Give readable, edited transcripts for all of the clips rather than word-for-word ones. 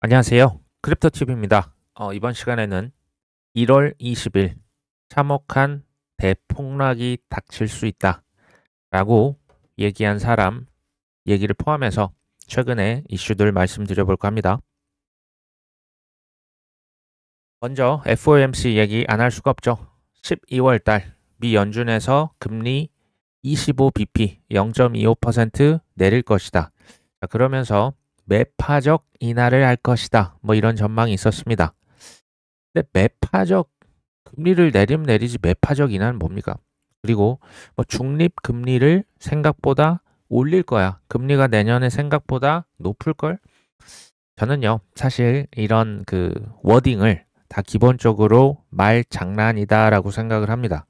안녕하세요. 크립토TV입니다. 이번 시간에는 1월 20일 참혹한 대폭락이 닥칠 수 있다 라고 얘기한 사람 얘기를 포함해서 최근의 이슈들 말씀드려볼까 합니다. 먼저 FOMC 얘기 안 할 수가 없죠. 12월 달 미 연준에서 금리 25bp 0.25% 내릴 것이다. 자, 그러면서 매파적 인하를 할 것이다. 뭐 이런 전망이 있었습니다. 근데 매파적 금리를 내리면 내리지 매파적 인하는 뭡니까? 그리고 뭐 중립 금리를 생각보다 올릴 거야. 금리가 내년에 생각보다 높을 걸? 저는요, 사실 이런 그 워딩을 다 기본적으로 말 장난이다라고 생각을 합니다.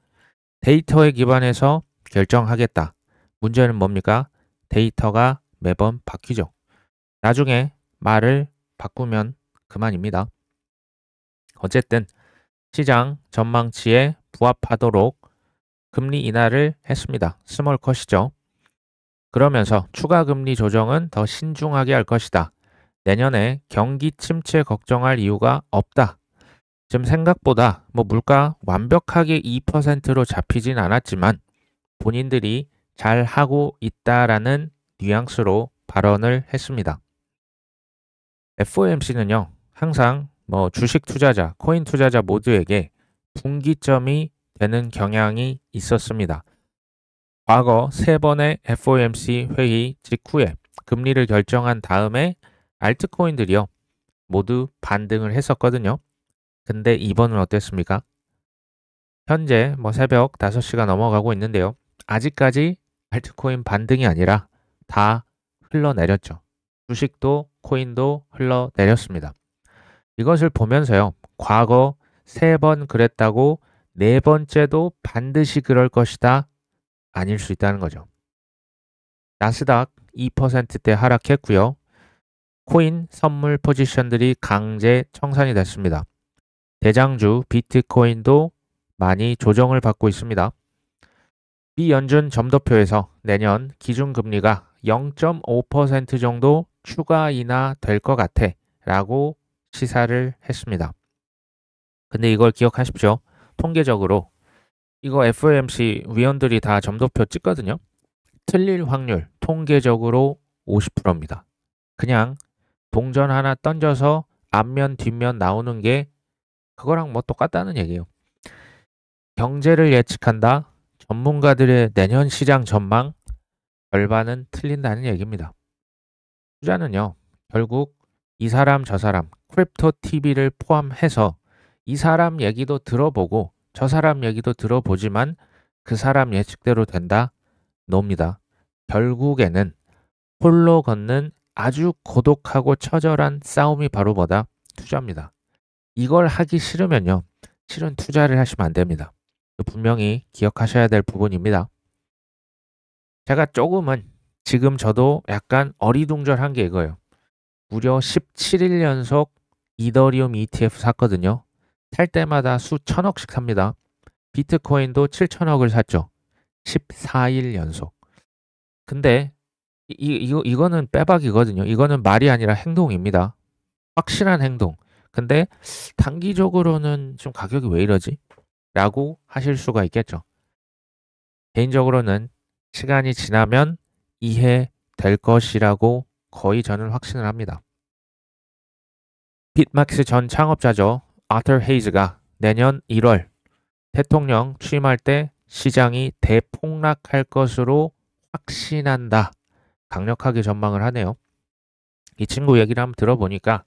데이터에 기반해서 결정하겠다. 문제는 뭡니까? 데이터가 매번 바뀌죠. 나중에 말을 바꾸면 그만입니다. 어쨌든 시장 전망치에 부합하도록 금리 인하를 했습니다. 스몰 컷이죠. 그러면서 추가 금리 조정은 더 신중하게 할 것이다. 내년에 경기 침체 걱정할 이유가 없다. 지금 생각보다 뭐 물가 완벽하게 2%로 잡히진 않았지만 본인들이 잘 하고 있다라는 뉘앙스로 발언을 했습니다. FOMC는요, 항상 뭐 주식 투자자, 코인 투자자 모두에게 분기점이 되는 경향이 있었습니다. 과거 3번의 FOMC 회의 직후에 금리를 결정한 다음에 알트코인들이요, 모두 반등을 했었거든요. 근데 이번은 어땠습니까? 현재 뭐 새벽 5시가 넘어가고 있는데요. 아직까지 알트코인 반등이 아니라 다 흘러내렸죠. 주식도 코인도 흘러내렸습니다. 이것을 보면서요. 과거 3번 그랬다고 4번째도 반드시 그럴 것이다. 아닐 수 있다는 거죠. 나스닥 2%대 하락했고요. 코인 선물 포지션들이 강제 청산이 됐습니다. 대장주 비트코인도 많이 조정을 받고 있습니다. 미 연준 점도표에서 내년 기준금리가 0.5% 정도 추가 인하될 것 같아 라고 시사를 했습니다. 근데 이걸 기억하십시오. 통계적으로 이거 FOMC 위원들이 다 점도표 찍거든요. 틀릴 확률 통계적으로 50%입니다. 그냥 동전 하나 던져서 앞면 뒷면 나오는 게 그거랑 뭐 똑같다는 얘기예요. 경제를 예측한다. 전문가들의 내년 시장 전망 절반은 틀린다는 얘기입니다. 투자는요. 결국 이 사람 저 사람 크립토 TV를 포함해서 이 사람 얘기도 들어보고 저 사람 얘기도 들어보지만 그 사람 예측대로 된다? 놉니다. 결국에는 홀로 걷는 아주 고독하고 처절한 싸움이 바로 뭐다? 투자입니다. 이걸 하기 싫으면요. 실은 투자를 하시면 안 됩니다. 분명히 기억하셔야 될 부분입니다. 제가 조금은 지금 저도 약간 어리둥절한 게 이거예요. 무려 17일 연속 이더리움 ETF 샀거든요. 살 때마다 수천억씩 삽니다. 비트코인도 7천억을 샀죠. 14일 연속. 근데 이거는 빼박이거든요. 이거는 말이 아니라 행동입니다. 확실한 행동. 근데 단기적으로는 좀 가격이 왜 이러지? 라고 하실 수가 있겠죠. 개인적으로는 시간이 지나면 이해될 것이라고 거의 저는 확신을 합니다. 빗맥스 전 창업자죠. 아터 헤이즈가 내년 1월 대통령 취임할 때 시장이 대폭락할 것으로 확신한다. 강력하게 전망을 하네요. 이 친구 얘기를 한번 들어보니까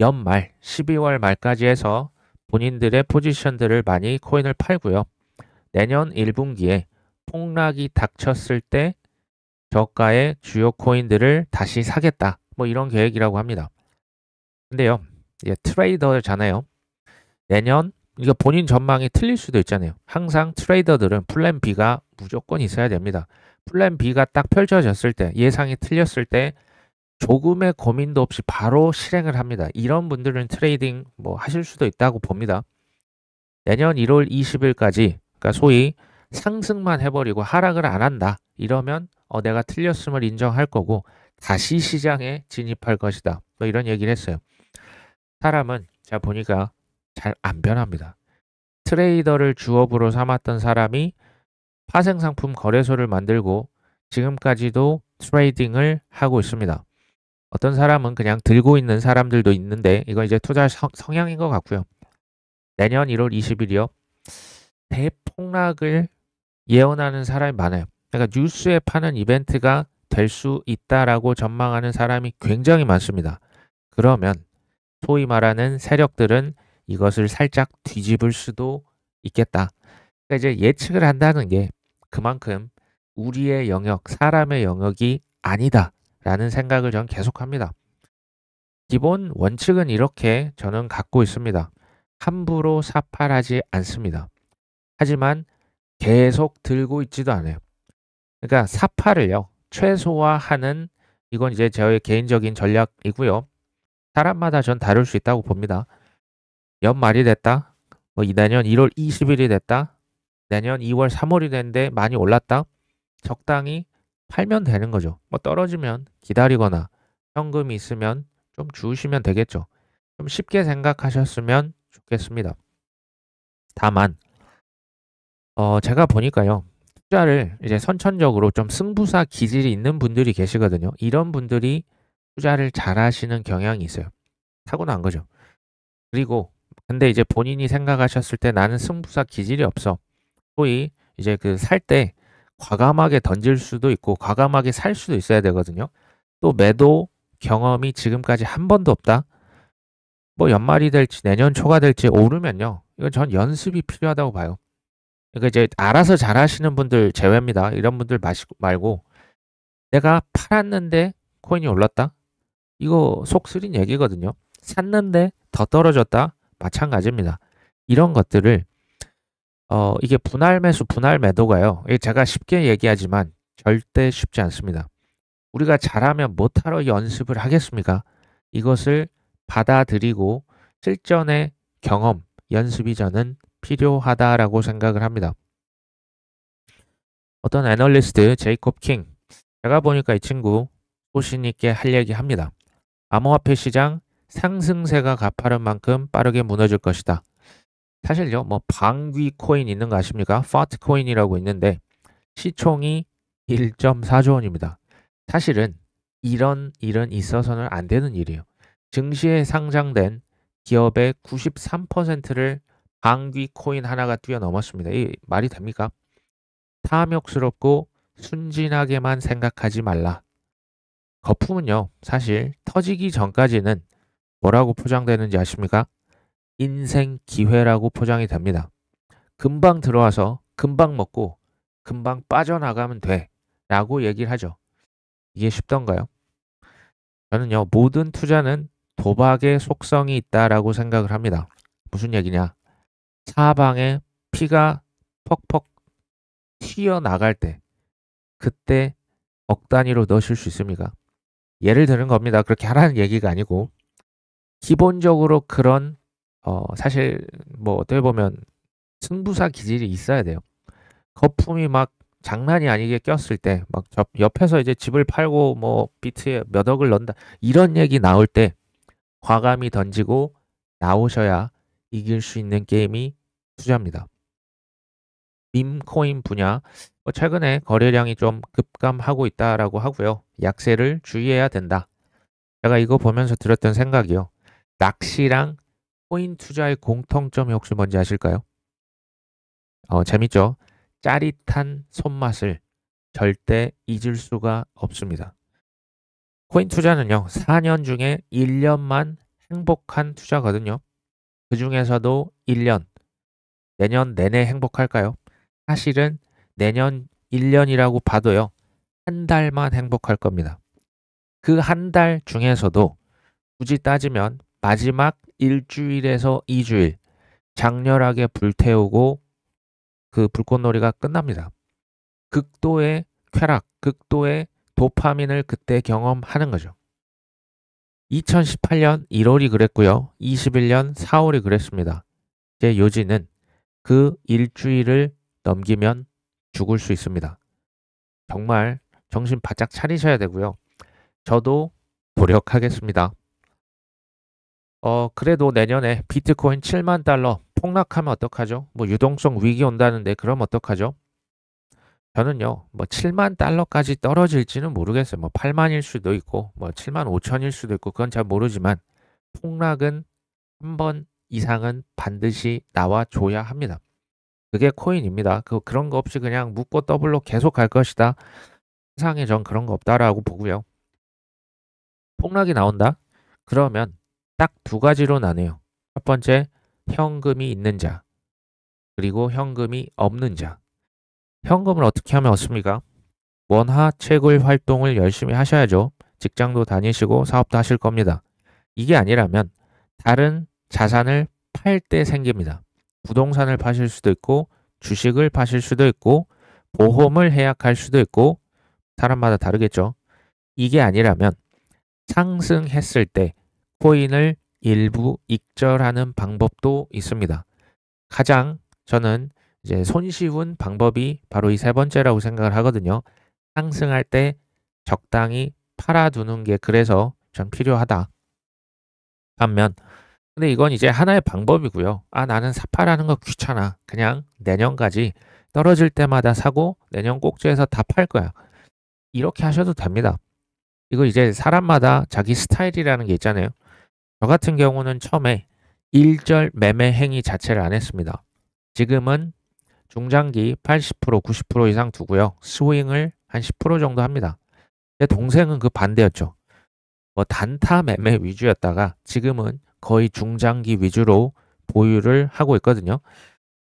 연말 12월 말까지 해서 본인들의 포지션들을 많이 코인을 팔고요. 내년 1분기에 폭락이 닥쳤을 때 저가의 주요 코인들을 다시 사겠다. 뭐 이런 계획이라고 합니다. 근데요. 트레이더잖아요. 내년 이거 본인 전망이 틀릴 수도 있잖아요. 항상 트레이더들은 플랜 B가 무조건 있어야 됩니다. 플랜 B가 딱 펼쳐졌을 때 예상이 틀렸을 때 조금의 고민도 없이 바로 실행을 합니다. 이런 분들은 트레이딩 뭐 하실 수도 있다고 봅니다. 내년 1월 20일까지 그러니까 소위 상승만 해버리고 하락을 안 한다. 이러면 내가 틀렸음을 인정할 거고 다시 시장에 진입할 것이다. 뭐 이런 얘기를 했어요. 사람은 제가 보니까 잘 안 변합니다. 트레이더를 주업으로 삼았던 사람이 파생상품 거래소를 만들고 지금까지도 트레이딩을 하고 있습니다. 어떤 사람은 그냥 들고 있는 사람들도 있는데 이건 이제 투자 성향인 것 같고요. 내년 1월 20일이요. 대폭락을 예언하는 사람이 많아요. 그러니까 뉴스에 파는 이벤트가 될 수 있다라고 전망하는 사람이 굉장히 많습니다. 그러면 소위 말하는 세력들은 이것을 살짝 뒤집을 수도 있겠다. 그러니까 이제 예측을 한다는 게 그만큼 우리의 영역, 사람의 영역이 아니다라는 생각을 저는 계속합니다. 기본 원칙은 이렇게 저는 갖고 있습니다. 함부로 사팔하지 않습니다. 하지만 계속 들고 있지도 않아요. 그러니까 사파를요, 최소화하는 이건 이제 저의 개인적인 전략이고요. 사람마다 전 다를 수 있다고 봅니다. 연말이 됐다. 뭐 내년 1월 20일이 됐다. 내년 2월 3월이 됐는데 많이 올랐다. 적당히 팔면 되는 거죠. 뭐 떨어지면 기다리거나 현금이 있으면 좀 주우시면 되겠죠. 좀 쉽게 생각하셨으면 좋겠습니다. 다만 제가 보니까요. 투자를 이제 선천적으로 좀 승부사 기질이 있는 분들이 계시거든요. 이런 분들이 투자를 잘하시는 경향이 있어요. 타고난 거죠. 그리고 근데 이제 본인이 생각하셨을 때 나는 승부사 기질이 없어. 소위 이제 그 살 때 과감하게 던질 수도 있고 과감하게 살 수도 있어야 되거든요. 또 매도 경험이 지금까지 한 번도 없다. 뭐 연말이 될지 내년 초가 될지 오르면요. 이건 전 연습이 필요하다고 봐요. 그러니까 이제 알아서 잘하시는 분들 제외입니다. 이런 분들 말고 내가 팔았는데 코인이 올랐다? 이거 속 쓰린 얘기거든요. 샀는데 더 떨어졌다? 마찬가지입니다. 이런 것들을 이게 분할 매수, 분할 매도가요. 이게 제가 쉽게 얘기하지만 절대 쉽지 않습니다. 우리가 잘하면 못하러 연습을 하겠습니까? 이것을 받아들이고 실전의 경험, 연습이 저는 필요하다라고 생각을 합니다. 어떤 애널리스트 제이콥 킹, 제가 보니까 이 친구 소신 있게 할 얘기 합니다. 암호화폐 시장 상승세가 가파른 만큼 빠르게 무너질 것이다. 사실요, 뭐 방귀 코인 있는 거 아십니까? 파트 코인이라고 있는데 시총이 1.4조 원입니다. 사실은 이런 일은 있어서는 안 되는 일이에요. 증시에 상장된 기업의 93%를 방귀 코인 하나가 뛰어넘었습니다. 이 말이 됩니까? 탐욕스럽고 순진하게만 생각하지 말라. 거품은요, 사실 터지기 전까지는 뭐라고 포장되는지 아십니까? 인생 기회라고 포장이 됩니다. 금방 들어와서 금방 먹고 금방 빠져나가면 돼 라고 얘기를 하죠. 이게 쉽던가요? 저는요, 모든 투자는 도박의 속성이 있다라고 생각을 합니다. 무슨 얘기냐? 사방에 피가 퍽퍽 튀어나갈 때 그때 억 단위로 넣으실 수 있습니까? 예를 드는 겁니다. 그렇게 하라는 얘기가 아니고 기본적으로 그런 사실 뭐 어떻게 보면 승부사 기질이 있어야 돼요. 거품이 막 장난이 아니게 꼈을 때 막 옆에서 이제 집을 팔고 뭐 비트에 몇 억을 넣는다 이런 얘기 나올 때 과감히 던지고 나오셔야 이길 수 있는 게임이 투자입니다. 밈코인 분야 최근에 거래량이 좀 급감하고 있다라고 하고요. 약세를 주의해야 된다. 제가 이거 보면서 들었던 생각이요. 낚시랑 코인 투자의 공통점이 혹시 뭔지 아실까요? 재밌죠? 짜릿한 손맛을 절대 잊을 수가 없습니다. 코인 투자는요, 4년 중에 1년만 행복한 투자거든요. 그 중에서도 1년, 내년 내내 행복할까요? 사실은 내년 1년이라고 봐도요, 한 달만 행복할 겁니다. 그 한 달 중에서도 굳이 따지면 마지막 일주일에서 2주일 장렬하게 불태우고 그 불꽃놀이가 끝납니다. 극도의 쾌락, 극도의 도파민을 그때 경험하는 거죠. 2018년 1월이 그랬고요. 21년 4월이 그랬습니다. 제 요지는 그 일주일을 넘기면 죽을 수 있습니다. 정말 정신 바짝 차리셔야 되고요. 저도 노력하겠습니다. 그래도 내년에 비트코인 7만 달러 폭락하면 어떡하죠? 뭐 유동성 위기 온다는데 그럼 어떡하죠? 저는요, 뭐 7만 달러까지 떨어질지는 모르겠어요. 뭐 8만일 수도 있고, 뭐 7만 5천일 수도 있고, 그건 잘 모르지만, 폭락은 한 번 이상은 반드시 나와줘야 합니다. 그게 코인입니다. 그런 거 없이 그냥 묻고 더블로 계속 갈 것이다. 세상에 전 그런 거 없다라고 보고요. 폭락이 나온다? 그러면 딱 두 가지로 나뉘어요. 첫 번째, 현금이 있는 자, 그리고 현금이 없는 자. 현금을 어떻게 하면 얻습니까? 원화 채굴 활동을 열심히 하셔야죠. 직장도 다니시고 사업도 하실 겁니다. 이게 아니라면 다른 자산을 팔 때 생깁니다. 부동산을 파실 수도 있고 주식을 파실 수도 있고 보험을 해약할 수도 있고 사람마다 다르겠죠. 이게 아니라면 상승했을 때 코인을 일부 익절하는 방법도 있습니다. 가장 저는 이제 손쉬운 방법이 바로 이 세 번째라고 생각을 하거든요. 상승할 때 적당히 팔아두는 게 그래서 전 필요하다. 반면 근데 이건 이제 하나의 방법이고요. 아, 나는 사파라는 거 귀찮아. 그냥 내년까지 떨어질 때마다 사고 내년 꼭지에서 다 팔 거야. 이렇게 하셔도 됩니다. 이거 이제 사람마다 자기 스타일이라는 게 있잖아요. 저 같은 경우는 처음에 일절 매매 행위 자체를 안 했습니다. 지금은 중장기 80%, 90% 이상 두고요. 스윙을 한 10% 정도 합니다. 제 동생은 그 반대였죠. 뭐 단타 매매 위주였다가 지금은 거의 중장기 위주로 보유를 하고 있거든요.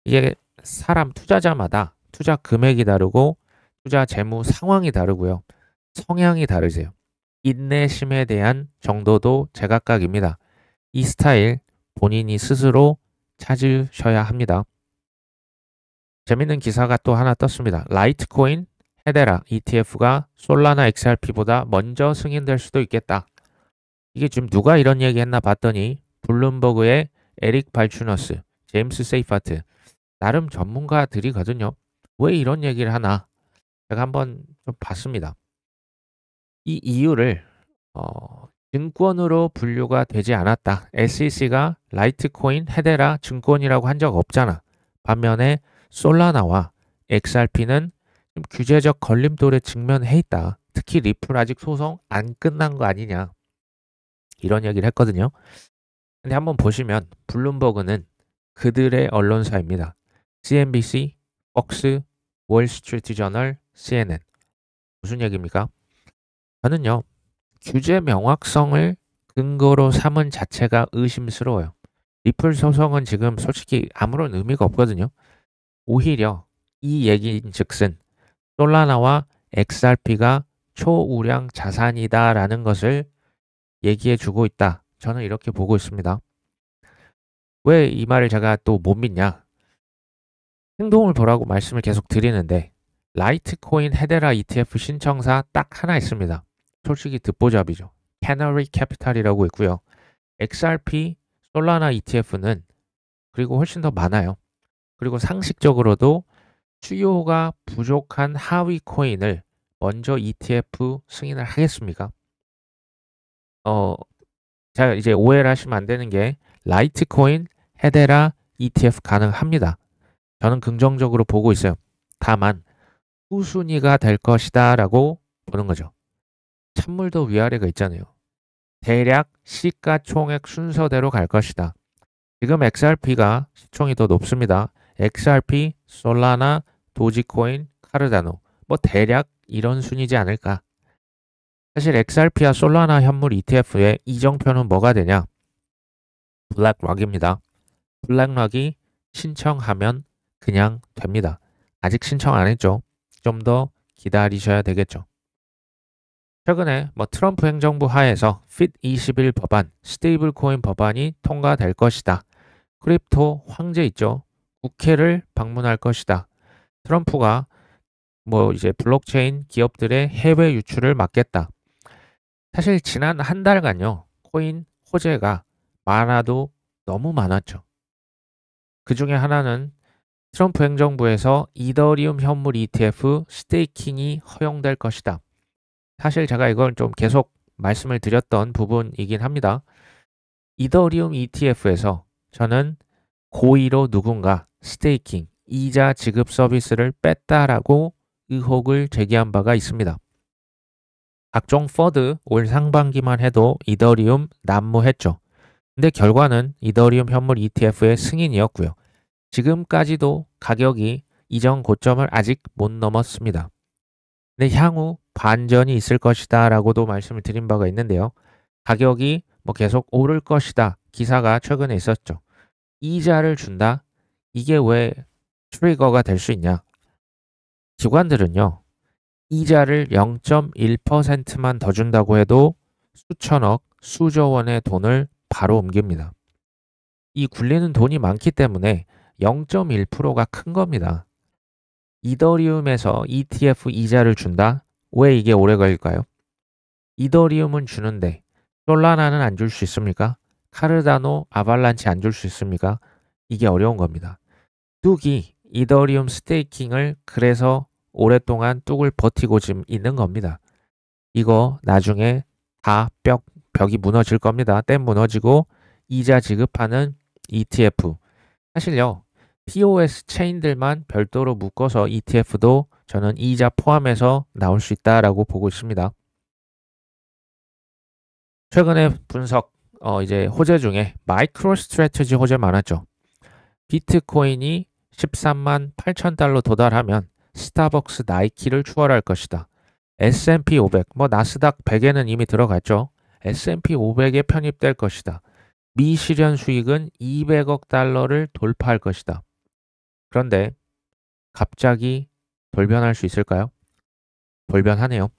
이게 사람 투자자마다 투자 금액이 다르고 투자 재무 상황이 다르고요. 성향이 다르세요. 인내심에 대한 정도도 제각각입니다. 이 스타일 본인이 스스로 찾으셔야 합니다. 재밌는 기사가 또 하나 떴습니다. 라이트코인 헤데라 ETF가 솔라나 XRP보다 먼저 승인될 수도 있겠다. 이게 지금 누가 이런 얘기 했나 봤더니 블룸버그의 에릭 발추너스, 제임스 세이파트 나름 전문가들이거든요. 왜 이런 얘기를 하나 제가 한번 좀 봤습니다. 이 이유를 증권으로 분류가 되지 않았다. SEC가 라이트코인 헤데라 증권이라고 한 적 없잖아. 반면에 솔라나와 XRP는 규제적 걸림돌에 직면해 있다. 특히 리플 아직 소송 안 끝난 거 아니냐. 이런 얘기를 했거든요. 근데 한번 보시면 블룸버그는 그들의 언론사입니다. CNBC, 폭스, 월스트리트 저널, CNN. 무슨 얘기입니까? 저는요. 규제 명확성을 근거로 삼은 자체가 의심스러워요. 리플 소송은 지금 솔직히 아무런 의미가 없거든요. 오히려 이 얘기인즉슨 솔라나와 XRP가 초우량 자산이다라는 것을 얘기해 주고 있다. 저는 이렇게 보고 있습니다. 왜 이 말을 제가 또 못 믿냐? 행동을 보라고 말씀을 계속 드리는데 라이트코인 헤데라 ETF 신청사 딱 하나 있습니다. 솔직히 듣보잡이죠. 캐너리 캐피탈이라고 있고요. XRP 솔라나 ETF는 그리고 훨씬 더 많아요. 그리고 상식적으로도 수요가 부족한 하위 코인을 먼저 ETF 승인을 하겠습니까? 자, 이제 오해를 하시면 안 되는 게 라이트코인 헤데라 ETF 가능합니다. 저는 긍정적으로 보고 있어요. 다만 후순위가 될 것이다 라고 보는 거죠. 찬물도 위아래가 있잖아요. 대략 시가총액 순서대로 갈 것이다. 지금 XRP가 시총이 더 높습니다. XRP, 솔라나, 도지코인, 카르다노 뭐 대략 이런 순위지 않을까. 사실 XRP와 솔라나 현물 ETF의 이정표는 뭐가 되냐? 블랙락입니다. 블랙락이 신청하면 그냥 됩니다. 아직 신청 안 했죠. 좀 더 기다리셔야 되겠죠. 최근에 트럼프 행정부 하에서 FIT21 법안, 스테이블 코인 법안이 통과될 것이다. 크립토 황제 있죠. 국회를 방문할 것이다. 트럼프가 이제 블록체인 기업들의 해외 유출을 막겠다. 사실 지난 한 달간요. 코인 호재가 많아도 너무 많았죠. 그 중에 하나는 트럼프 행정부에서 이더리움 현물 ETF 스테이킹이 허용될 것이다. 사실 제가 이걸 좀 계속 말씀을 드렸던 부분이긴 합니다. 이더리움 ETF에서 저는 고의로 누군가 스테이킹, 이자 지급 서비스를 뺐다라고 의혹을 제기한 바가 있습니다. 각종 퍼드 올 상반기만 해도 이더리움 난무했죠. 근데 결과는 이더리움 현물 ETF의 승인이었고요. 지금까지도 가격이 이전 고점을 아직 못 넘었습니다. 근데 향후 반전이 있을 것이다 라고도 말씀을 드린 바가 있는데요. 가격이 계속 오를 것이다 기사가 최근에 있었죠. 이자를 준다? 이게 왜 트리거가 될 수 있냐? 기관들은요. 이자를 0.1%만 더 준다고 해도 수천억, 수조 원의 돈을 바로 옮깁니다. 이 굴리는 돈이 많기 때문에 0.1%가 큰 겁니다. 이더리움에서 ETF 이자를 준다? 왜 이게 오래 걸릴까요? 이더리움은 주는데 솔라나는 안 줄 수 있습니까? 카르다노, 아발란치 안 줄 수 있습니까? 이게 어려운 겁니다. 뚝이 이더리움 스테이킹을 그래서 오랫동안 뚝을 버티고 지금 있는 겁니다. 이거 나중에 다 벽이 무너질 겁니다. 댐 무너지고 이자 지급하는 ETF. 사실요. POS 체인들만 별도로 묶어서 ETF도 저는 이자 포함해서 나올 수 있다라고 보고 있습니다. 최근에 분석 이제 호재 중에 마이크로 스트래티지 호재 많았죠. 비트코인이 13만 8천 달러 도달하면 스타벅스 나이키를 추월할 것이다. S&P 500, 나스닥 100에는 이미 들어갔죠. S&P 500에 편입될 것이다. 미 실현 수익은 200억 달러를 돌파할 것이다. 그런데 갑자기 돌변할 수 있을까요? 돌변하네요.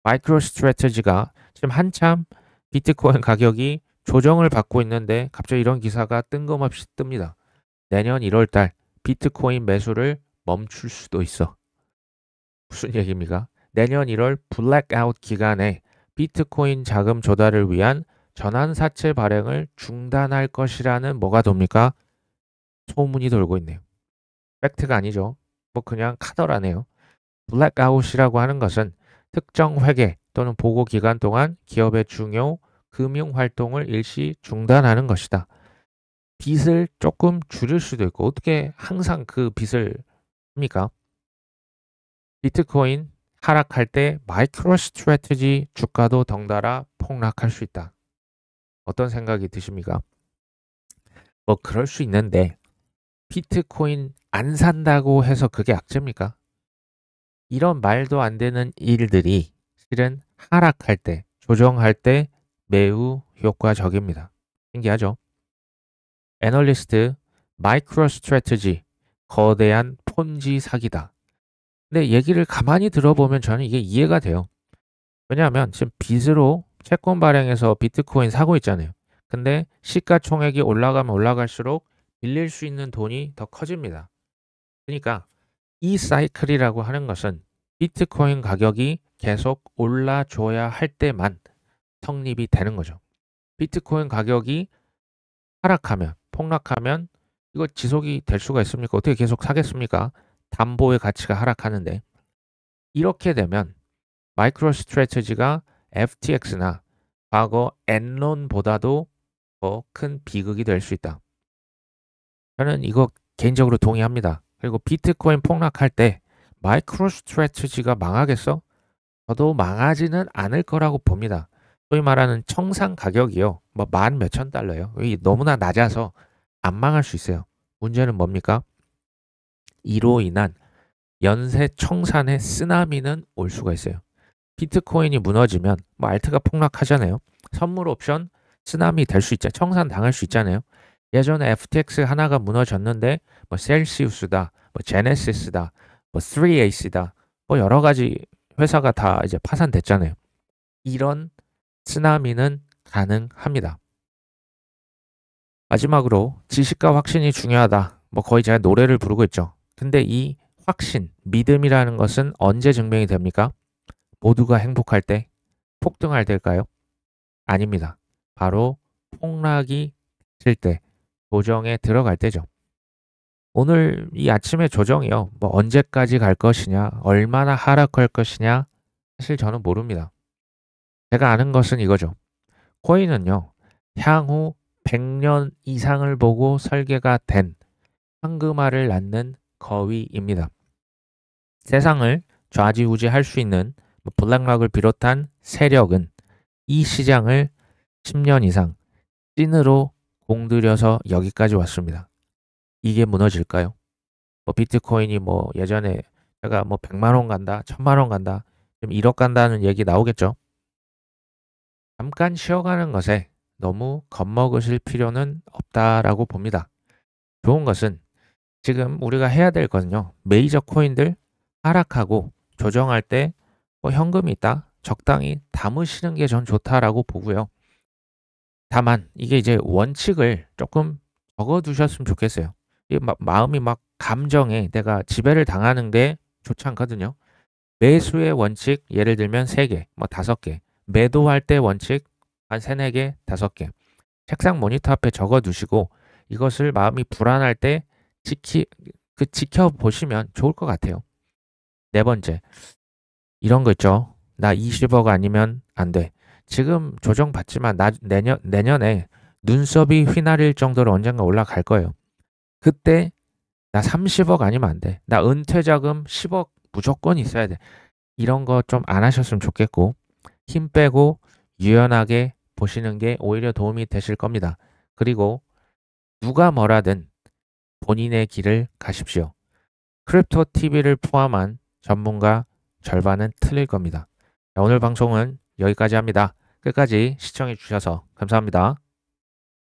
마이크로 스트래티지가 지금 한참 비트코인 가격이 조정을 받고 있는데 갑자기 이런 기사가 뜬금없이 뜹니다. 내년 1월 달 비트코인 매수를 멈출 수도 있어. 무슨 얘기입니까? 내년 1월 블랙아웃 기간에 비트코인 자금 조달을 위한 전환사채 발행을 중단할 것이라는 뭐가 돕니까? 소문이 돌고 있네요. 팩트가 아니죠. 그냥 카더라네요. 블랙아웃이라고 하는 것은 특정 회계 또는 보고 기간 동안 기업의 중요 금융 활동을 일시 중단하는 것이다. 빚을 조금 줄일 수도 있고 어떻게 항상 그 빚을 합니까? 비트코인 하락할 때 마이크로 스트래티지 주가도 덩달아 폭락할 수 있다. 어떤 생각이 드십니까? 그럴 수 있는데 비트코인 안 산다고 해서 그게 악재입니까? 이런 말도 안 되는 일들이 실은 하락할 때, 조정할 때 매우 효과적입니다. 신기하죠? 애널리스트 마이크로 스트래티지 거대한 폰지 사기다. 근데 얘기를 가만히 들어보면 저는 이게 이해가 돼요. 왜냐하면 지금 빚으로 채권 발행해서 비트코인 사고 있잖아요. 근데 시가총액이 올라가면 올라갈수록 빌릴 수 있는 돈이 더 커집니다. 그러니까 이 사이클이라고 하는 것은 비트코인 가격이 계속 올라줘야 할 때만 성립이 되는 거죠. 비트코인 가격이 하락하면, 폭락하면 이거 지속이 될 수가 있습니까? 어떻게 계속 사겠습니까? 담보의 가치가 하락하는데. 이렇게 되면 마이크로 스트래티지가 FTX나 과거 엔론보다도 더 큰 비극이 될 수 있다. 저는 이거 개인적으로 동의합니다. 그리고 비트코인 폭락할 때 마이크로 스트래티지가 망하겠어? 저도 망하지는 않을 거라고 봅니다. 소위 말하는 청산 가격이요. 만 몇천 달러예요. 너무나 낮아서 안 망할 수 있어요. 문제는 뭡니까? 이로 인한 연쇄 청산의 쓰나미는 올 수가 있어요. 비트코인이 무너지면 알트가 폭락하잖아요. 선물 옵션 쓰나미 될 수 있죠. 청산 당할 수 있잖아요. 예전에 FTX 하나가 무너졌는데 셀시우스다, 제네시스다, 3Ace다, 여러 가지 회사가 다 이제 파산됐잖아요. 이런 쓰나미는 가능합니다. 마지막으로 지식과 확신이 중요하다. 거의 제가 노래를 부르고 있죠. 근데 이 확신, 믿음이라는 것은 언제 증명이 됩니까? 모두가 행복할 때, 폭등할 때일까요? 아닙니다. 바로 폭락이 칠 때, 조정에 들어갈 때죠. 오늘 이 아침의 조정이요. 언제까지 갈 것이냐, 얼마나 하락할 것이냐, 사실 저는 모릅니다. 제가 아는 것은 이거죠. 코인은요, 향후 100년 이상을 보고 설계가 된 황금알을 낳는 거위입니다. 세상을 좌지우지할 수 있는 블랙락을 비롯한 세력은 이 시장을 10년 이상 찐으로 공들여서 여기까지 왔습니다. 이게 무너질까요? 비트코인이 예전에 제가 100만 원 간다, 1000만 원 간다, 좀 1억 간다는 얘기 나오겠죠. 잠깐 쉬어가는 것에 너무 겁먹으실 필요는 없다라고 봅니다. 좋은 것은 지금 우리가 해야 될 것은요. 메이저 코인들 하락하고 조정할 때 현금이 있다. 적당히 담으시는 게 전 좋다라고 보고요. 다만 이게 이제 원칙을 조금 적어두셨으면 좋겠어요. 마음이 감정에 내가 지배를 당하는 게 좋지 않거든요. 매수의 원칙 예를 들면 3개, 5개. 매도할 때 원칙 한 3, 4개, 5개. 책상 모니터 앞에 적어두시고 이것을 마음이 불안할 때 지켜보시면 좋을 것 같아요. 4번째, 이런 거 있죠. 나 20억 아니면 안 돼. 지금 조정받지만 내년에 눈썹이 휘날릴 정도로 언젠가 올라갈 거예요. 그때 나 30억 아니면 안 돼. 나 은퇴자금 10억 무조건 있어야 돼. 이런 거 좀 안 하셨으면 좋겠고 힘 빼고 유연하게 보시는 게 오히려 도움이 되실 겁니다. 그리고 누가 뭐라든 본인의 길을 가십시오. 크립토 TV를 포함한 전문가 절반은 틀릴 겁니다. 오늘 방송은 여기까지 합니다. 끝까지 시청해 주셔서 감사합니다.